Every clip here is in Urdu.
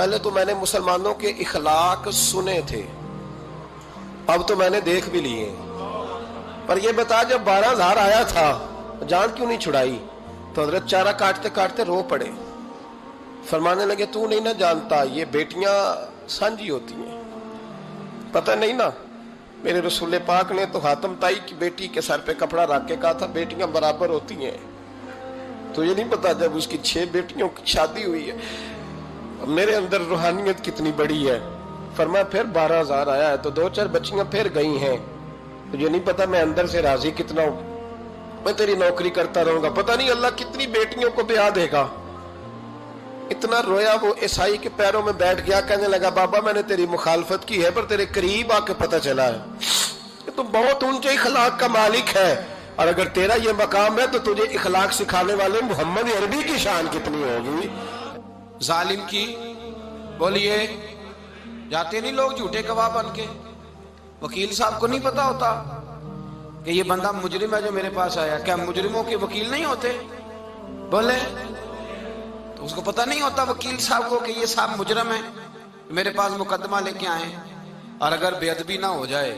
پہلے تو میں نے مسلمانوں کے اخلاق سنے تھے، اب تو میں نے دیکھ بھی لیے. پر یہ بتا جب 12,000 آیا تھا جان کیوں نہیں چھڑائی؟ تو حضرت چارہ کاٹتے کاٹتے رو پڑے. فرمانے لگے تو نہیں نہ جانتا یہ بیٹیاں سانجھی ہوتی ہیں، پتہ نہیں نا. میرے رسول پاک نے تو حاتم تائی کی بیٹی کے سر پہ کپڑا رکھ کے کہا تھا بیٹیاں برابر ہوتی ہیں. تو یہ نہیں پتا جب اس کی 6 بیٹیوں کی شادی ہوئی ہے میرے اندر روحانیت کتنی بڑی ہے. فرمایا پھر 12,000 آیا ہے تو 2-4 بچیاں پھر گئی ہیں. تجھے نہیں پتا میں اندر سے راضی کتنا ہوں، میں تیری نوکری کرتا رہوں گا، پتہ نہیں اللہ کتنی بیٹیوں کو بیاہ دے گا. اتنا رویا وہ عیسائی کے پیروں میں بیٹھ گیا، کہنے لگا بابا میں نے تیری مخالفت کی ہے پر تیرے قریب آ کے پتہ چلا ہے کہ تو بہت اونچے اخلاق کا مالک ہے، اور اگر تیرا یہ مقام ہے تو تجھے اخلاق سکھانے والے محمد عربی کی شان کتنی ہوگی. ظالم کی بولیے جاتے نہیں لوگ جھوٹے گواہ بن کے. وکیل صاحب کو نہیں پتا ہوتا کہ یہ بندہ مجرم ہے جو میرے پاس آیا. کیا مجرموں کے وکیل نہیں ہوتے؟ بولے تو اس کو پتہ نہیں ہوتا وکیل صاحب کو کہ یہ صاحب مجرم ہے میرے پاس مقدمہ لے کے آئے. اور اگر بے ادبی نہ ہو جائے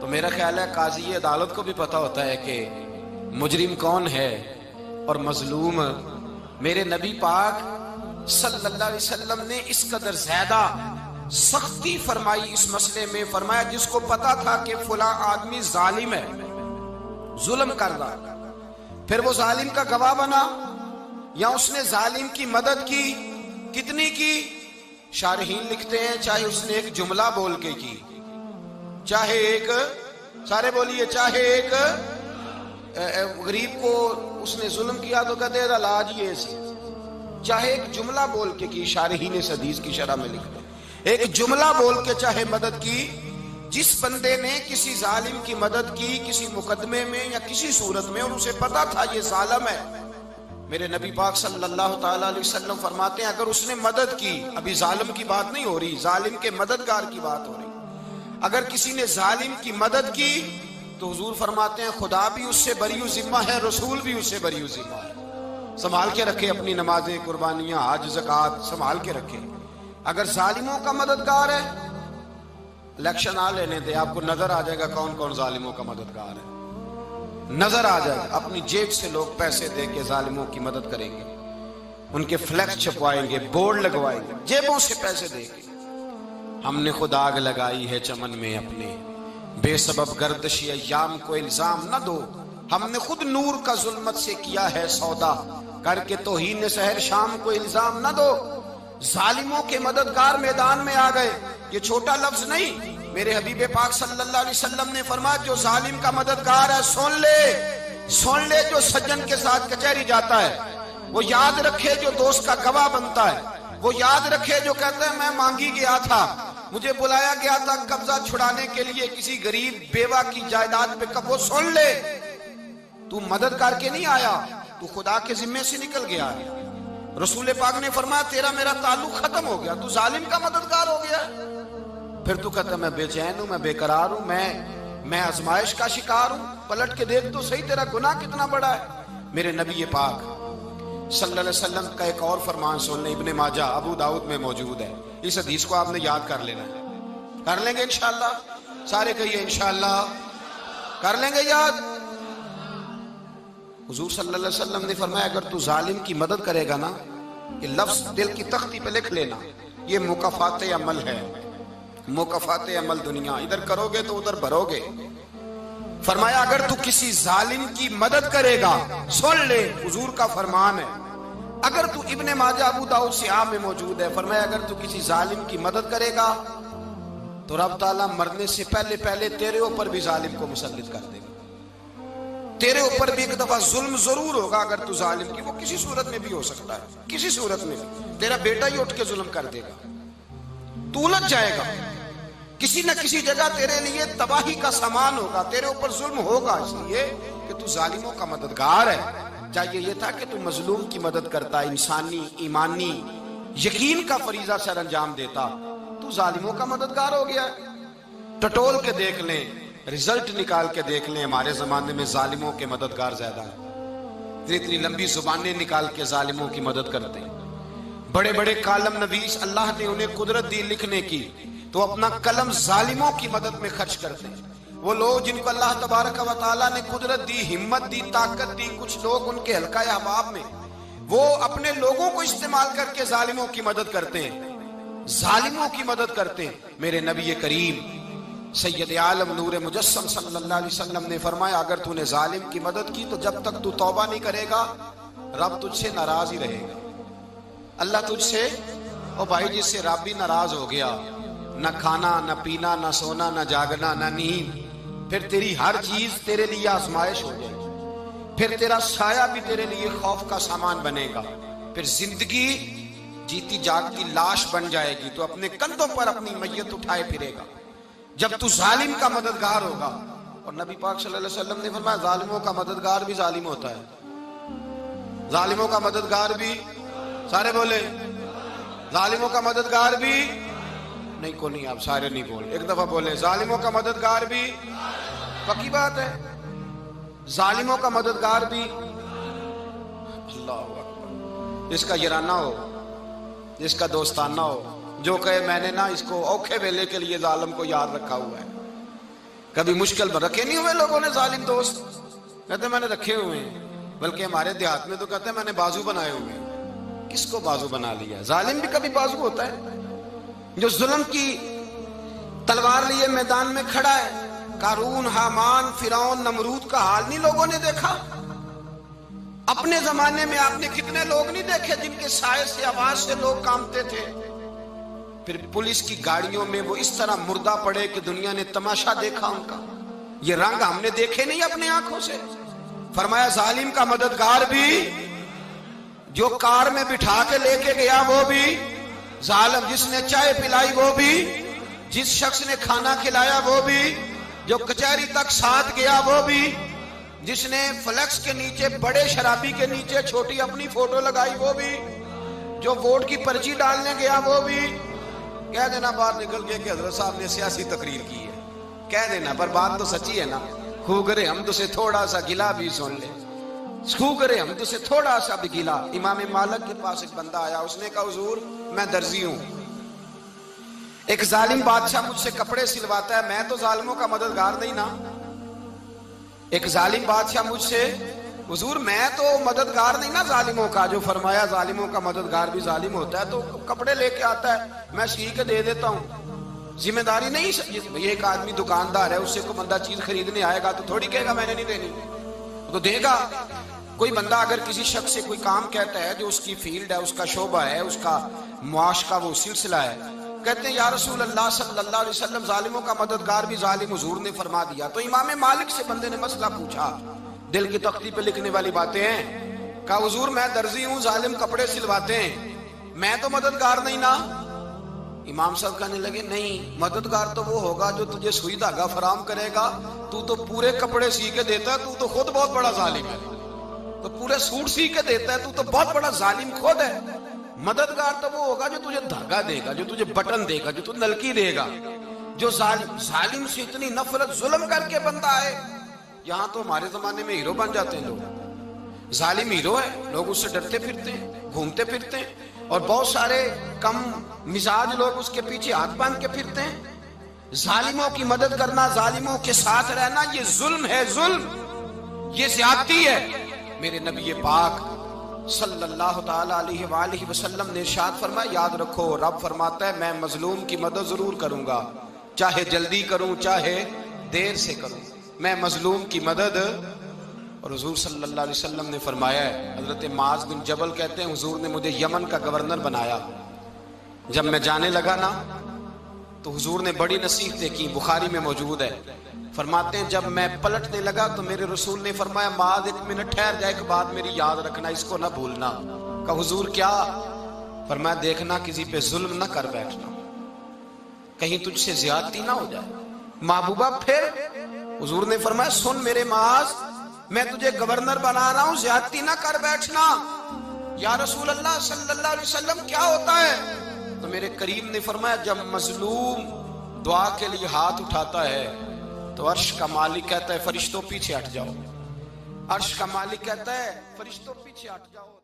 تو میرا خیال ہے قاضی عدالت کو بھی پتا ہوتا ہے کہ مجرم کون ہے اور مظلوم. میرے نبی پاک صلی اللہ علیہ وسلم نے اس قدر زیادہ سختی فرمائی اس مسئلے میں. فرمایا جس کو پتا تھا کہ فلاں آدمی ظالم ہے، ظلم کر رہا، پھر وہ ظالم کا گواہ بنا یا اس نے ظالم کی مدد کی، کتنی کی؟ شارحین لکھتے ہیں چاہے اس نے ایک جملہ بول کے کی، چاہے ایک، سارے بولیے، چاہے ایک غریب کو اس نے ظلم کیا تو کہتے ہیں علاج یہ سی، چاہے ایک جملہ بول کے کی. شارحین اس حدیث کی شرح میں لکھتے ہیں ایک جملہ بول کے چاہے مدد کی. جس بندے نے کسی ظالم کی مدد کی کسی مقدمے میں یا کسی صورت میں اور اسے پتا تھا یہ ظالم ہے، میرے نبی پاک صلی اللہ تعالی علیہ وسلم فرماتے ہیں اگر اس نے مدد کی، ابھی ظالم کی بات نہیں ہو رہی، ظالم کے مددگار کی بات ہو رہی، اگر کسی نے ظالم کی مدد کی تو حضور فرماتے ہیں خدا بھی اس سے بری و ذمہ ہے، رسول بھی اس سے بری و ذمہ ہے. سنبھال کے رکھے اپنی نمازیں، قربانیاں، حج، زکوٰۃ سنبھال کے رکھے. اگر ظالموں کا مددگار ہے، الیکشن آ لینے دے، آپ کو نظر آ جائے گا کون کون ظالموں کا مددگار ہے، نظر آ جائے گا. اپنی جیب سے لوگ پیسے دے کے ظالموں کی مدد کریں گے، ان کے فلیکس چھپوائیں گے، بورڈ لگوائیں گے، جیبوں سے پیسے دے کے. ہم نے خود آگ لگائی ہے چمن میں اپنے، بے سبب گردشی ایام کو الزام نہ دو. ہم نے خود نور کا ظلمت سے کیا ہے سودا، کر کے توہین سحر شام کو الزام نہ دو. ظالموں کے مددگار میدان میں آ گئے. یہ چھوٹا لفظ نہیں، میرے حبیب پاک صلی اللہ علیہ وسلم نے فرمایا جو ظالم کا مددگار ہے سن لے جو سجن کے ساتھ کچہری جاتا ہے، وہ یاد رکھے جو دوست کا گواہ بنتا ہے، وہ یاد رکھے جو کہتا ہے میں مانگی گیا تھا، مجھے بلایا گیا تھا قبضہ چھڑانے کے لیے کسی غریب بیوہ کی جائیداد پہ، وہ سن لے تو مدد کر کے نہیں آیا، تو خدا کے ذمے سے نکل گیا ہے. رسول پاک نے فرمایا تیرا میرا تعلق ختم ہو گیا، تو ظالم کا مددگار ہو گیا. پھر تو کہتا میں بے چین ہوں، میں بے قرار ہوں، میں آزمائش کا شکار ہوں. پلٹ کے دیکھ تو صحیح تیرا گناہ کتنا بڑا ہے. میرے نبی پاک صلی اللہ علیہ وسلم کا ایک اور فرمان سن لیں، ابن ماجہ ابو داؤد میں موجود ہے. اس حدیث کو آپ نے یاد کر لینا ہے. کر لیں گے انشاءاللہ؟ سارے کہیے انشاءاللہ کر لیں گے یاد. حضور صلی اللہ علیہ وسلم نے فرمایا اگر تو ظالم کی مدد کرے گا نا، یہ لفظ دل کی تختی پہ لکھ لینا، یہ مکافات عمل ہے، مکافات عمل دنیا، ادھر کرو گے تو ادھر بھرو گے. فرمایا اگر تو کسی ظالم کی مدد کرے گا، سن لے حضور کا فرمان ہے، اگر تو ابن ماجہ ابو داؤد سیاہ میں موجود ہے، فرمایا اگر تو کسی ظالم کی مدد کرے گا تو رب تعالیٰ مرنے سے پہلے تیرے اوپر بھی ظالم کو مسلط کر دے گا. تیرے اوپر بھی ایک دفعہ ظلم ضرور ہوگا اگر تو ظالم کی، وہ کسی صورت میں بھی ہو سکتا ہے، کسی صورت میں بھی تیرا بیٹا ہی اٹھ کے ظلم کر دے گا، تو الجھ جائے گا، کسی نہ کسی جگہ تیرے لیے تباہی کا سامان ہوگا، تیرے اوپر ظلم ہوگا، اس لیے کہ تو ظالموں کا مددگار ہے. چاہیے یہ تھا کہ تو مظلوم کی مدد کرتا، انسانی ایمانی یقین کا فریضہ سر انجام دیتا، تو ظالموں کا مددگار ہو گیا. ٹٹول کے دیکھ لیں، رزلٹ نکال کے دیکھ لیں، ہمارے زمانے میں ظالموں کے مددگار زیادہ ہیں. اتنی لمبی زبانیں نکال کے ظالموں کی مدد کرتے ہیں. بڑے بڑے کالم نویس اللہ نے انہیں قدرت دی لکھنے کی، تو اپنا قلم ظالموں کی مدد میں خرچ کرتے ہیں۔ وہ لوگ جن کو اللہ تبارک و تعالیٰ نے قدرت دی، ہمت دی، طاقت دی، کچھ لوگ ان کے حلقہ احباب میں، وہ اپنے لوگوں کو استعمال کر کے ظالموں کی مدد کرتے ہیں، ظالموں کی مدد کرتے ہیں۔ میرے نبی کریم سید عالم نور مجسم صلی اللہ علیہ وسلم نے فرمایا، اگر تو نے ظالم کی مدد کی تو جب تک تو توبہ نہیں کرے گا رب تجھ سے ناراض ہی رہے گا۔ اللہ تجھ سے، او بھائی جس سے رب بھی ناراض ہو گیا، نہ کھانا نہ پینا نہ سونا نہ جاگنا نہ نیند، پھر تیری ہر چیز تیرے لیے آزمائش ہو جائے گی، پھر تیرا سایہ بھی تیرے لیے خوف کا سامان بنے گا، پھر زندگی جیتی جاگتی لاش بن جائے گی، تو اپنے کندھوں پر اپنی میت اٹھائے پھرے گا جب تو ظالم کا مددگار ہوگا۔ اور نبی پاک صلی اللہ علیہ وسلم نے فرمایا، ظالموں کا مددگار بھی ظالم ہوتا ہے، ظالموں کا مددگار بھی، سارے بولے، ظالموں کا مددگار بھی نہیں، کو نہیں، آپ سارے نہیں بولے، ایک دفعہ بولے، ظالموں کا مددگار بھی، پکی بات ہے، ظالموں کا مددگار بھی۔ اللہ اکبر، جس کا یارانہ ہو، جس کا دوستانہ ہو، جو کہے میں نے نا اس کو اوکھے ویلے کے لیے ظالم کو یاد رکھا ہوا ہے۔ کبھی مشکل میں رکھے نہیں ہوئے لوگوں نے ظالم دوست، کہتے میں نے رکھے ہوئے ہیں، بلکہ ہمارے دیہات میں تو کہتے ہیں میں نے بازو بنائے ہوئے ہیں۔ کس کو بازو بنا لیا؟ ظالم بھی کبھی بازو ہوتا ہے، جو ظلم کی تلوار لیے میدان میں کھڑا ہے۔ قارون، حامان، فرعون، نمرود کا حال نہیں لوگوں نے دیکھا؟ اپنے زمانے میں آپ نے کتنے لوگ نہیں دیکھے جن کے سائے سے، آواز سے لوگ کانپتے تھے؟ پھر پولیس کی گاڑیوں میں وہ اس طرح مردہ پڑے کہ دنیا نے تماشا دیکھا ان کا۔ یہ رنگ ہم نے دیکھے نہیں اپنے آنکھوں سے۔ فرمایا ظالم کا مددگار بھی، جو کار میں بٹھا کے لے کے گیا وہ بھی ظالم، جس نے چائے پلائی وہ بھی، جس شخص نے کھانا کھلایا وہ بھی، جو کچہری تک ساتھ گیا وہ بھی، جس نے فلیکس کے نیچے، بڑے شرابی کے نیچے چھوٹی اپنی فوٹو لگائی وہ بھی، جو ووٹ کی پرچی ڈالنے گیا وہ بھی۔ کہہ دینا باہر نکل کے کہ حضرت صاحب نے سیاسی تقریر کی ہے، کہہ دینا، پر بات تو سچی ہے نا۔ خوگرے حمد سے تھوڑا سا گلا بھی سن لے، خوگرے حمد سے تھوڑا سا بھی گلا۔ امام مالک کے پاس ایک بندہ آیا، اس نے کہا حضور میں درزی ہوں، ایک ظالم بادشاہ مجھ سے کپڑے سلواتا ہے، میں تو ظالموں کا مددگار نہیں نا۔ ایک ظالم بادشاہ مجھ سے، حضور میں تو مددگار نہیں نا ظالموں کا۔ جو فرمایا ظالموں کا مددگار بھی ظالم ہوتا ہے، تو کپڑے لے کے آتا ہے، میں سی کے دے دیتا ہوں، ذمہ داری نہیں۔ یہ ایک آدمی دکاندار ہے، اس سے کوئی بندہ چیز خریدنے آئے گا تو تھوڑی کہے گا میں نے نہیں دینی، تو دے گا۔ کوئی بندہ اگر کسی شخص سے کوئی کام کہتا ہے جو اس کی فیلڈ ہے، اس کا شعبہ ہے، اس کا معاش کا وہ سلسلہ ہے، کہتے ہیں یا رسول اللہ صلی اللہ علیہ وسلم ظالموں کا مددگار بھی ظالم، حضور نے فرما دیا۔ تو امام مالک سے بندے نے مسئلہ پوچھا، دل کی تختی پہ لکھنے والی باتیں ہیں، کہا حضور میں درزی ہوں، ظالم کپڑے سلواتے ہیں، میں تو مددگار نہیں نا۔ امام صاحب کہنے لگے نہیں، مددگار تو وہ ہوگا جو تجھے سوئی دھاگا فراہم کرے گا، تو تو پورے کپڑے سی کے دیتا ہے، تو تو خود بہت بڑا ظالم ہے، تو پورے سوٹ سی کے دیتا ہے، تو تو بہت بڑا ظالم خود ہے۔ مددگار تو وہ ہوگا جو تجھے دھاگا دے گا، جو تجھے بٹن دے گا، جو تجھے نلکی دے گا۔ جو ظالم سے اتنی نفرت ظلم کر کے بندہ ہے، یہاں تو ہمارے زمانے میں ہیرو بن جاتے ہیں لوگ، ظالم ہیرو ہے، لوگ اس سے ڈرتے پھرتے ہیں، گھومتے پھرتے ہیں، اور بہت سارے کم مزاج لوگ اس کے پیچھے ہاتھ باندھ کے پھرتے ہیں۔ ظالموں کی مدد کرنا، ظالموں کے ساتھ رہنا، یہ ظلم ہے، ظلم، یہ زیادتی ہے۔ میرے نبی پاک صلی اللہ تعالی علیہ وآلہ وسلم نے ارشاد فرمایا، یاد رکھو رب فرماتا ہے میں مظلوم کی مدد ضرور کروں گا، چاہے جلدی کروں چاہے دیر سے کروں، میں مظلوم کی مدد۔ اور حضور صلی اللہ علیہ وسلم نے فرمایا ہے، حضرت معاذ بن جبل کہتے ہیں حضور نے مجھے یمن کا گورنر بنایا، جب میں جانے لگا نا تو حضور نے بڑی نصیحتیں کی، بخاری میں موجود ہے، فرماتے ہیں جب میں پلٹنے لگا تو میرے رسول نے فرمایا معاذ ایک منٹ ٹھہر جا، ایک بات میری یاد رکھنا، اس کو نہ بھولنا۔ کہا حضور کیا؟ فرمایا دیکھنا کسی پہ ظلم نہ کر بیٹھنا، کہیں تجھ سے زیادتی نہ ہو جائے۔ محبوبہ پھر حضور نے فرمایا سن میرے معاذ، میں تجھے گورنر بنا رہا ہوں، زیادتی نہ کر بیٹھنا۔ یا رسول اللہ صلی اللہ علیہ وسلم کیا ہوتا ہے؟ تو میرے کریم نے فرمایا جب مظلوم دعا کے لیے ہاتھ اٹھاتا ہے تو عرش کا مالک کہتا ہے فرشتوں پیچھے ہٹ جاؤ، عرش کا مالک کہتا ہے فرشتوں پیچھے ہٹ جاؤ۔